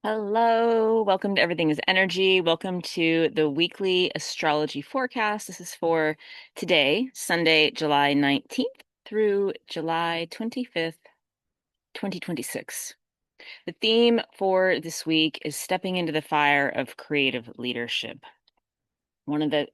Hello, welcome to Everything is Energy. Welcome to the weekly astrology forecast. This is for today, Sunday, July 19th through July 25th, 2026. The theme for this week is stepping into the fire of creative leadership. One of the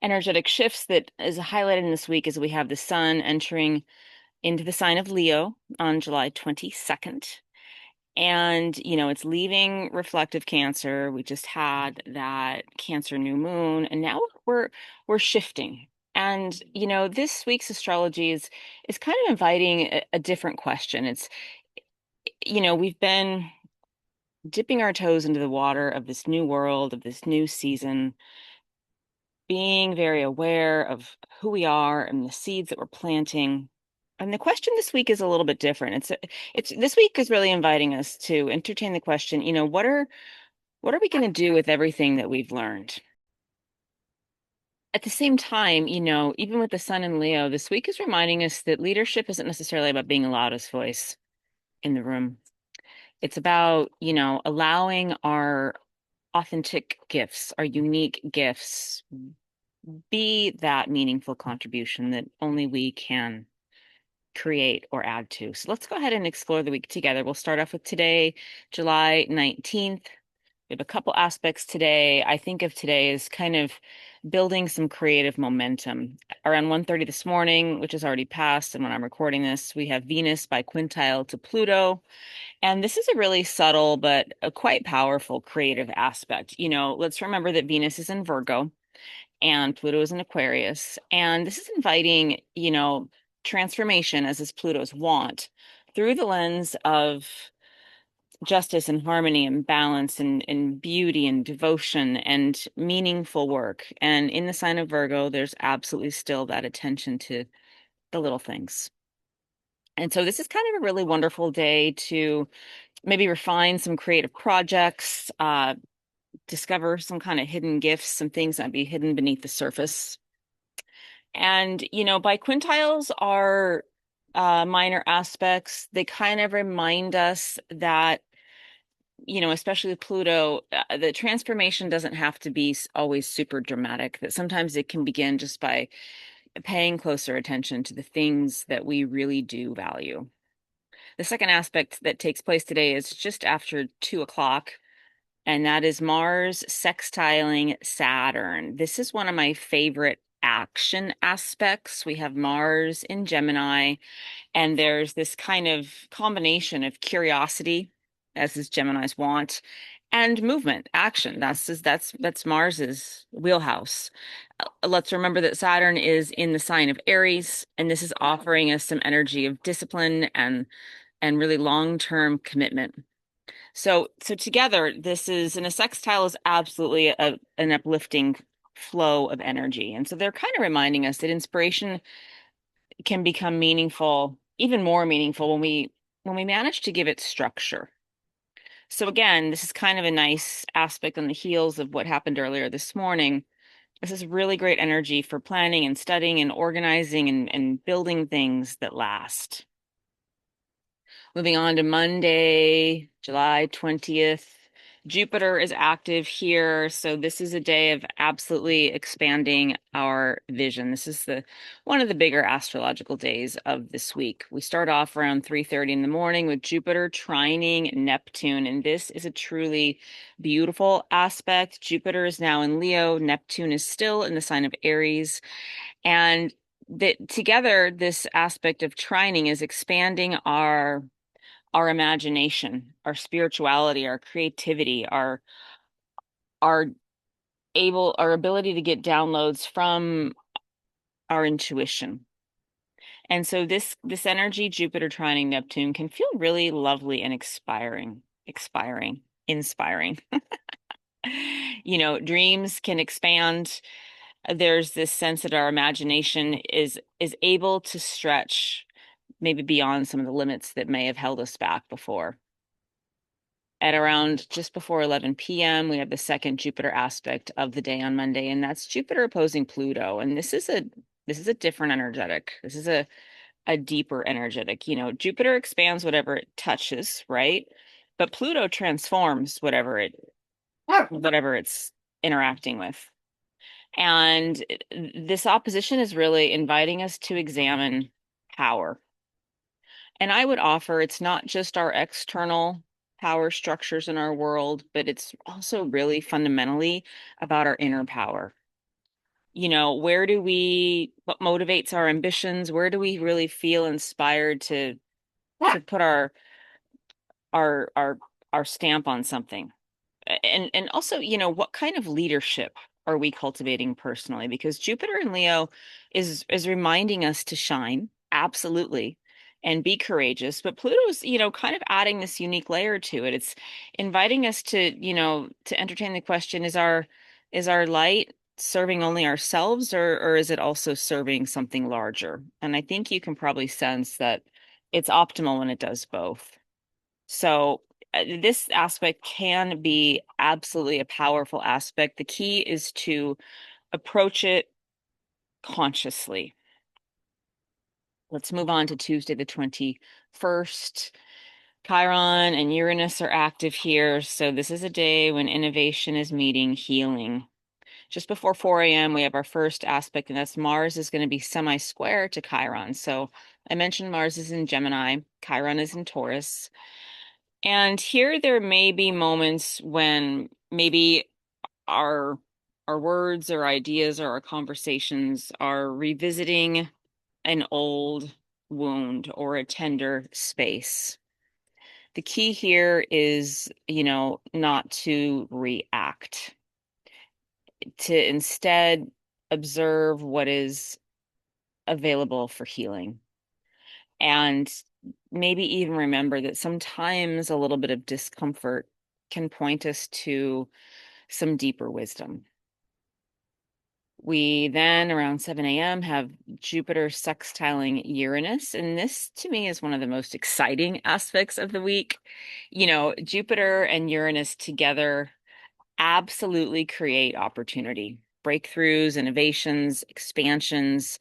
energetic shifts that is highlighted in this week is we have the sun entering into the sign of Leo on July 22nd. And, it's leaving reflective Cancer. We just had that Cancer new moon, and now we're shifting. And, this week's astrology is kind of inviting a different question. We've been dipping our toes into the water of this new world, of this new season, being very aware of who we are and the seeds that we're planting. And the question this week is a little bit different. It's this week is really inviting us to entertain the question, what are we going to do with everything that we've learned? At the same time, even with the sun in Leo, this week is reminding us that leadership isn't necessarily about being the loudest voice in the room. It's about, allowing our authentic gifts, our unique gifts, be that meaningful contribution that only we can create or add to. So let's go ahead and explore the week together. We'll start off with today, July 19th. We have a couple aspects today. I think of today as kind of building some creative momentum. Around 1:30 this morning, which is already passed, and when I'm recording this, we have Venus by quintile to Pluto. And this is a really subtle but a quite powerful creative aspect. Let's remember that Venus is in Virgo and Pluto is in Aquarius. And this is inviting, transformation, as is Pluto's want, through the lens of justice and harmony and balance and beauty and devotion and meaningful work. And in the sign of Virgo, there's absolutely still that attention to the little things. And so this is kind of a really wonderful day to maybe refine some creative projects, discover some kind of hidden gifts, some things that might be hidden beneath the surface. And, biquintiles are minor aspects. They kind of remind us that, especially with Pluto, the transformation doesn't have to be always super dramatic, that sometimes it can begin just by paying closer attention to the things that we really do value. The second aspect that takes place today is just after 2 o'clock, and that is Mars sextiling Saturn. This is one of my favorite action aspects. We have Mars in Gemini, and there's this kind of combination of curiosity, as is Gemini's want, and movement, action. That's Mars's wheelhouse. Let's remember that Saturn is in the sign of Aries, and this is offering us some energy of discipline and really long-term commitment. So together, and a sextile is absolutely an uplifting flow of energy. And so they're kind of reminding us that inspiration can become meaningful, even more meaningful when we manage to give it structure. So again, this is kind of a nice aspect on the heels of what happened earlier this morning. This is really great energy for planning and studying and organizing and building things that last. Moving on to Monday, July 20th. Jupiter is active here, so this is a day of absolutely expanding our vision. This is one of the bigger astrological days of this week. We start off around 3:30 in the morning with Jupiter trining Neptune, and this is a truly beautiful aspect. Jupiter is now in Leo, Neptune is still in the sign of Aries, and that together, this aspect of trining is expanding our imagination, our spirituality, our creativity, our our ability to get downloads from our intuition. And so this energy, Jupiter trining Neptune, can feel really lovely and inspiring. Dreams can expand. There's this sense that our imagination is able to stretch maybe beyond some of the limits that may have held us back before. At around just before 11 p.m., we have the second Jupiter aspect of the day on Monday, and that's Jupiter opposing Pluto. And this is a different energetic. This is a deeper energetic. Jupiter expands whatever it touches, right? but Pluto transforms whatever it's interacting with. And this opposition is really inviting us to examine power. And I would offer it's not just our external power structures in our world, but it's also really fundamentally about our inner power. What motivates our ambitions? Where do we really feel inspired to put our our our stamp on something? And also, what kind of leadership are we cultivating personally? Because Jupiter in Leo is reminding us to shine, absolutely, and be courageous. But Pluto's, kind of adding this unique layer to it. It's inviting us to entertain the question, is our light serving only ourselves, or is it also serving something larger? And I think you can probably sense that it's optimal when it does both. So this aspect can be absolutely a powerful aspect. The key is to approach it consciously. Let's move on to Tuesday, the 21st. Chiron and Uranus are active here. So this is a day when innovation is meeting healing. Just before 4 a.m., we have our first aspect, and that's Mars is going to be semi-square to Chiron. So I mentioned Mars is in Gemini, Chiron is in Taurus. And here there may be moments when maybe our our words or ideas or our conversations are revisiting an old wound or a tender space. The key here is, not to react, to instead observe what is available for healing. And maybe even remember that sometimes a little bit of discomfort can point us to some deeper wisdom. We then, around 7 a.m., have Jupiter sextiling Uranus. And this, to me, is one of the most exciting aspects of the week. Jupiter and Uranus together absolutely create opportunity, breakthroughs, innovations, expansions.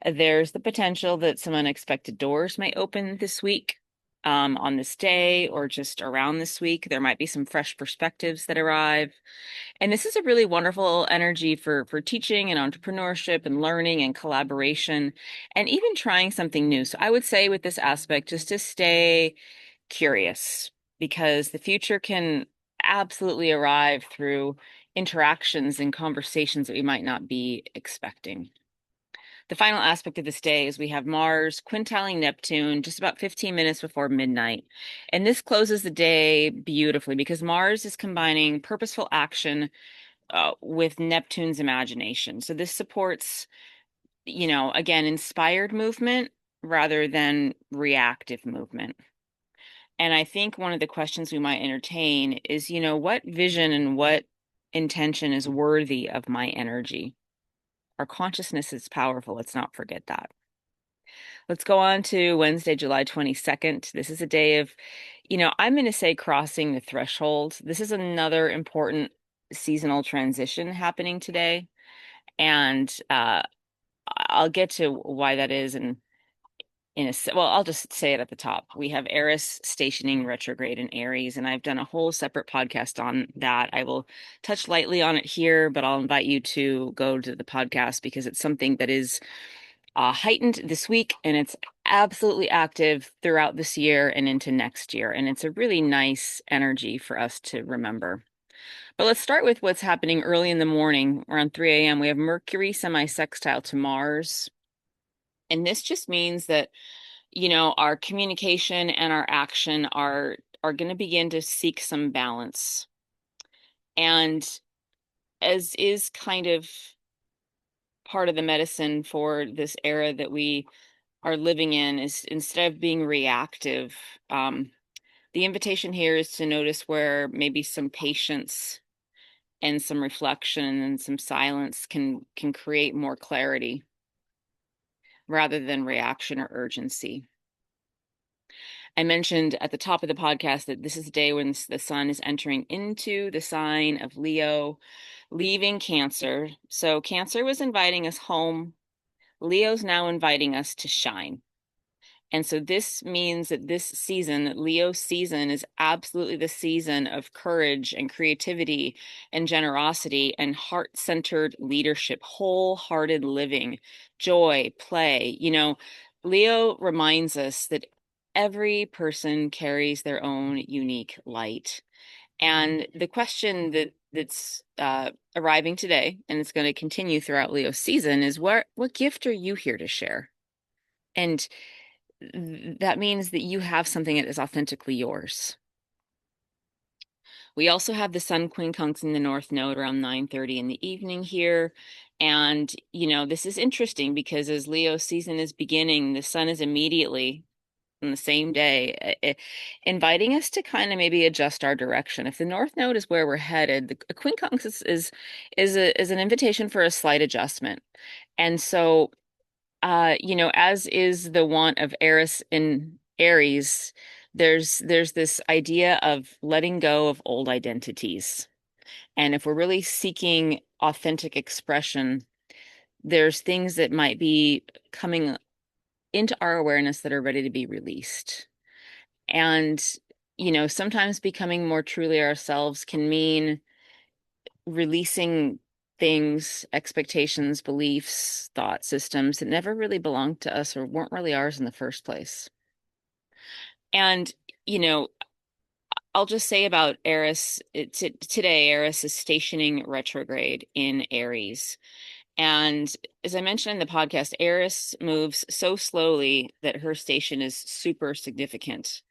There's the potential that some unexpected doors may open this week, on this day, or just around this week. There might be some fresh perspectives that arrive. And this is a really wonderful energy for teaching and entrepreneurship and learning and collaboration and even trying something new. So I would say with this aspect, just to stay curious, because the future can absolutely arrive through interactions and conversations that we might not be expecting. The final aspect of this day is we have Mars quintiling Neptune just about 15 minutes before midnight. And this closes the day beautifully because Mars is combining purposeful action with Neptune's imagination. So this supports, again, inspired movement rather than reactive movement. And I think one of the questions we might entertain is, what vision and what intention is worthy of my energy? Our consciousness is powerful. Let's not forget that. Let's go on to Wednesday, July 22nd. This is a day of, I'm going to say crossing the threshold. This is another important seasonal transition happening today. And I'll get to why that is well, I'll just say it at the top. We have Eris stationing retrograde in Aries, and I've done a whole separate podcast on that. I will touch lightly on it here, but I'll invite you to go to the podcast because it's something that is heightened this week, and it's absolutely active throughout this year and into next year. And it's a really nice energy for us to remember. But let's start with what's happening early in the morning. Around 3 a.m., we have Mercury semi-sextile to Mars. And this just means that, our communication and our action are going to begin to seek some balance. And as is kind of part of the medicine for this era that we are living in, is instead of being reactive, the invitation here is to notice where maybe some patience and some reflection and some silence can create more clarity rather than reaction or urgency. I mentioned at the top of the podcast that this is a day when the sun is entering into the sign of Leo, leaving Cancer. So Cancer was inviting us home. Leo's now inviting us to shine. And so this means that this season, Leo season, is absolutely the season of courage and creativity and generosity and heart-centered leadership, wholehearted living, joy, play. Leo reminds us that every person carries their own unique light. And the question that's arriving today, and it's going to continue throughout Leo's season, is what gift are you here to share? And that means that you have something that is authentically yours. We also have the Sun quincunx in the North Node around 9:30 in the evening here. And, this is interesting because as Leo season is beginning, the Sun is immediately on the same day, inviting us to kind of maybe adjust our direction. If the North Node is where we're headed, the quincunx is an invitation for a slight adjustment. And so as is the want of Eris in Aries, there's this idea of letting go of old identities. And if we're really seeking authentic expression, there's things that might be coming into our awareness that are ready to be released. And, sometimes becoming more truly ourselves can mean releasing things, expectations, beliefs, thought systems that never really belonged to us or weren't really ours in the first place. And, you know, I'll just say about Eris, today, Eris is stationing retrograde in Aries. And as I mentioned in the podcast, Eris moves so slowly that her station is super significant.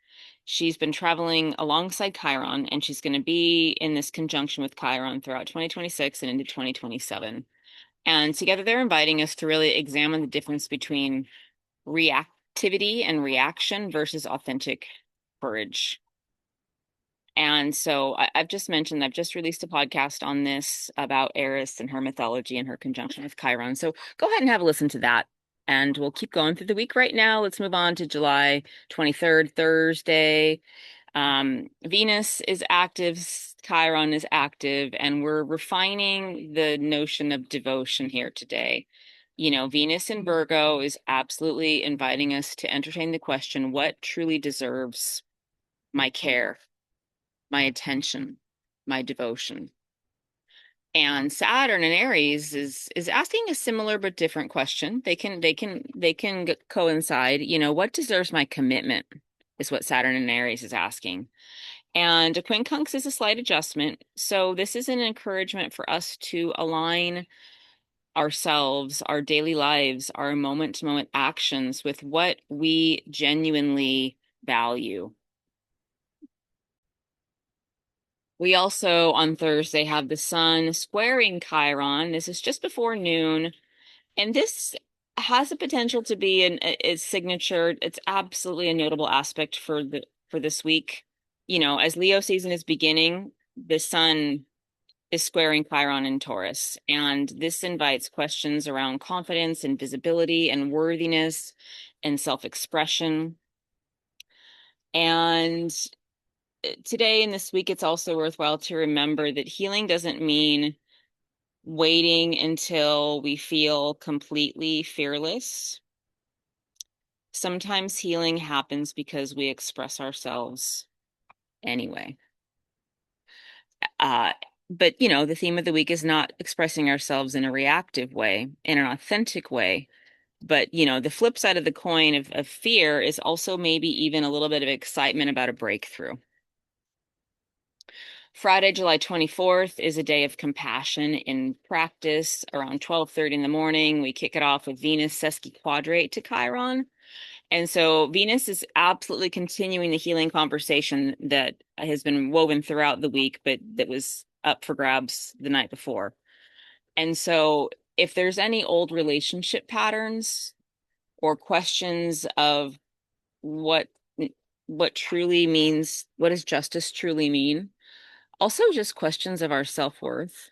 She's been traveling alongside Chiron, and she's going to be in this conjunction with Chiron throughout 2026 and into 2027. And together they're inviting us to really examine the difference between reactivity and reaction versus authentic courage. And so I've just mentioned, I've just released a podcast on this about Eris and her mythology and her conjunction with Chiron. So go ahead and have a listen to that. And we'll keep going through the week right now. Let's move on to July 23rd, Thursday. Venus is active, Chiron is active, and we're refining the notion of devotion here today. Venus in Virgo is absolutely inviting us to entertain the question, what truly deserves my care, my attention, my devotion? And Saturn in Aries is asking a similar but different question. They can coincide. What deserves my commitment is what Saturn in Aries is asking. And a quincunx is a slight adjustment. So this is an encouragement for us to align ourselves, our daily lives, our moment-to-moment actions with what we genuinely value. We also on Thursday have the Sun squaring Chiron. This is just before noon, and this has the potential to be a signature. It's absolutely a notable aspect for this week. As Leo season is beginning, the Sun is squaring Chiron in Taurus, and this invites questions around confidence and visibility and worthiness and self-expression. And today and this week, it's also worthwhile to remember that healing doesn't mean waiting until we feel completely fearless. Sometimes healing happens because we express ourselves anyway. Uh, but the theme of the week is not expressing ourselves in a reactive way, in an authentic way. But the flip side of the coin of fear is also maybe even a little bit of excitement about a breakthrough. Friday, July 24th is a day of compassion in practice. Around 12:30 in the morning, we kick it off with Venus sesquiquadrate to Chiron. And so Venus is absolutely continuing the healing conversation that has been woven throughout the week, but that was up for grabs the night before. And so if there's any old relationship patterns or questions of what what truly means, what does justice truly mean? Also just questions of our self-worth.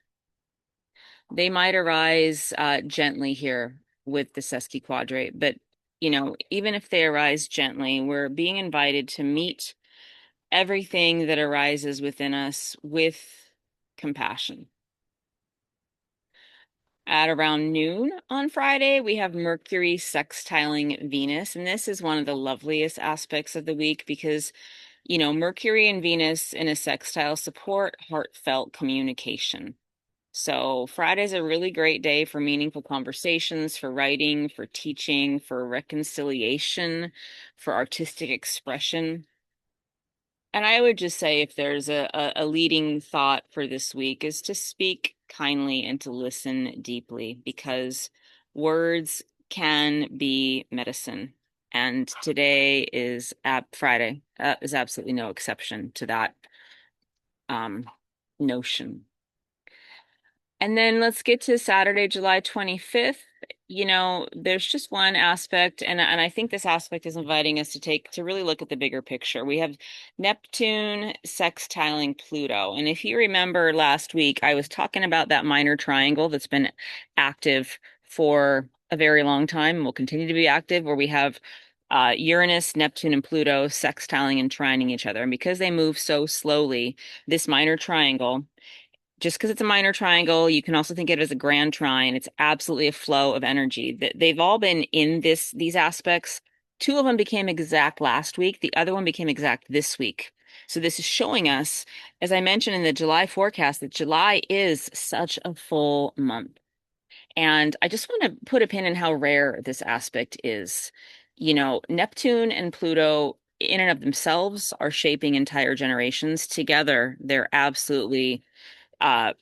They might arise gently here with the sesquiquadrate, but even if they arise gently, we're being invited to meet everything that arises within us with compassion. At around noon on Friday, we have Mercury sextiling Venus, and this is one of the loveliest aspects of the week because, Mercury and Venus in a sextile support heartfelt communication. So Friday's a really great day for meaningful conversations, for writing, for teaching, for reconciliation, for artistic expression. And I would just say if there's a leading thought for this week is to speak kindly and to listen deeply because words can be medicine. And today is Friday is absolutely no exception to that um, notion. And then let's get to Saturday, July 25th. There's just one aspect, and I think this aspect is inviting us to really look at the bigger picture. We have Neptune sextiling Pluto. And if you remember last week, I was talking about that minor triangle that's been active for a very long time and will continue to be active, where we have Uranus, Neptune, and Pluto sextiling and trining each other. And because they move so slowly, this minor triangle just because it's a minor triangle, you can also think of it as a grand trine. It's absolutely a flow of energy. They've all been in these aspects. Two of them became exact last week. The other one became exact this week. So this is showing us, as I mentioned in the July forecast, that July is such a full month. And I just want to put a pin in how rare this aspect is. Neptune and Pluto in and of themselves are shaping entire generations. Together, they're absolutely uh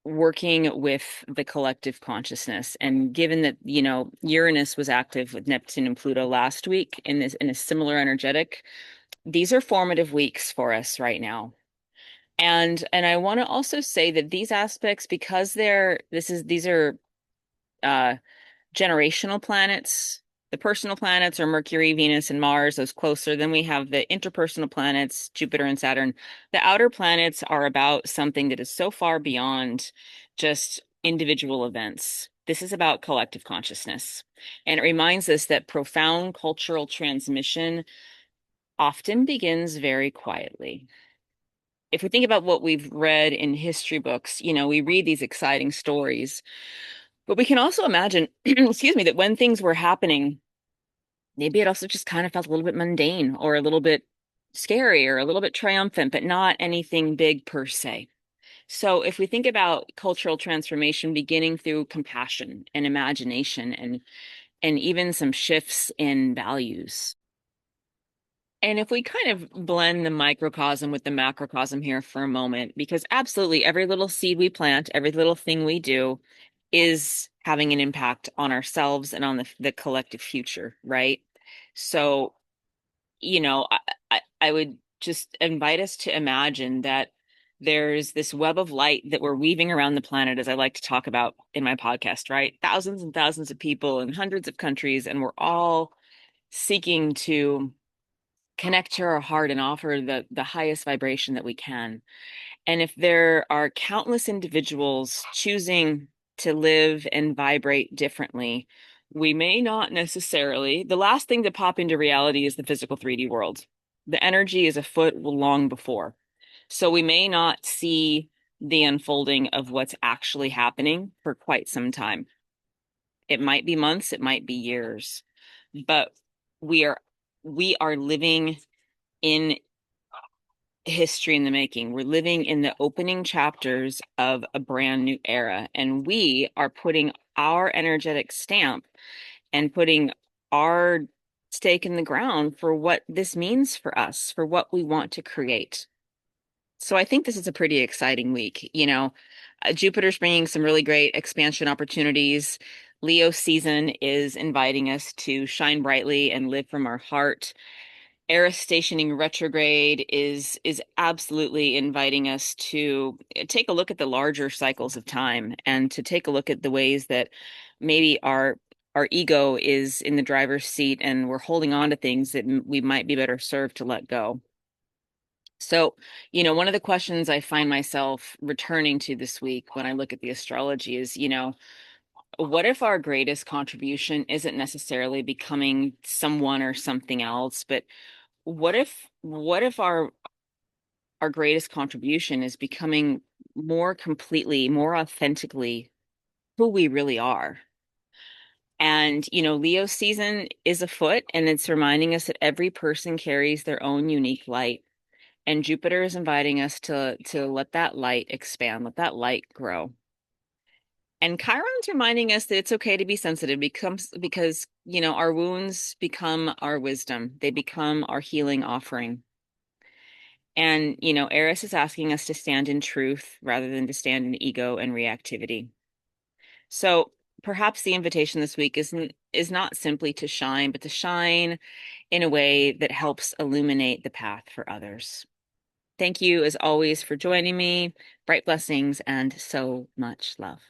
working with the collective consciousness. And given that, Uranus was active with Neptune and Pluto last week in a similar energetic, these are formative weeks for us right now. And I want to also say that these aspects, because these are uh generational planets. The personal planets are Mercury, Venus, and Mars, those closer. Then we have the interpersonal planets, Jupiter and Saturn. The outer planets are about something that is so far beyond just individual events. This is about collective consciousness. And it reminds us that profound cultural transmission often begins very quietly. If we think about what we've read in history books, we read these exciting stories, but we can also imagine, excuse me, that when things were happening, maybe it also just kind of felt a little bit mundane or a little bit scary or a little bit triumphant, but not anything big per se. So if we think about cultural transformation beginning through compassion and imagination and even some shifts in values. And if we kind of blend the microcosm with the macrocosm here for a moment, because absolutely every little seed we plant, every little thing we do is having an impact on ourselves and on the collective future, right? So, I would just invite us to imagine that there's this web of light that we're weaving around the planet, as I like to talk about in my podcast, right? Thousands and thousands of people in hundreds of countries, and we're all seeking to connect to our heart and offer the highest vibration that we can. And if there are countless individuals choosing to live and vibrate differently, we may not necessarily. The last thing to pop into reality is the physical 3D world. The energy is afoot long before. So we may not see the unfolding of what's actually happening for quite some time. It might be months, it might be years, but we are we are living in history in the making. We're living in the opening chapters of a brand new era, and we are putting our energetic stamp and putting our stake in the ground for what this means for us, for what we want to create. So I think this is a pretty exciting week. Jupiter's bringing some really great expansion opportunities. Leo season is inviting us to shine brightly and live from our heart. Eris stationing retrograde is absolutely inviting us to take a look at the larger cycles of time and to take a look at the ways that maybe our ego is in the driver's seat and we're holding on to things that we might be better served to let go. So, one of the questions I find myself returning to this week when I look at the astrology is, what if our greatest contribution isn't necessarily becoming someone or something else, but what if our greatest contribution is becoming more completely, more authentically who we really are. And, Leo season is afoot, and it's reminding us that every person carries their own unique light. And Jupiter is inviting us to let that light expand, let that light grow. And Chiron's reminding us that it's okay to be sensitive because, our wounds become our wisdom. They become our healing offering. And, Eris is asking us to stand in truth rather than to stand in ego and reactivity. So perhaps the invitation this week is not simply to shine, but to shine in a way that helps illuminate the path for others. Thank you, as always, for joining me. Bright blessings and so much love.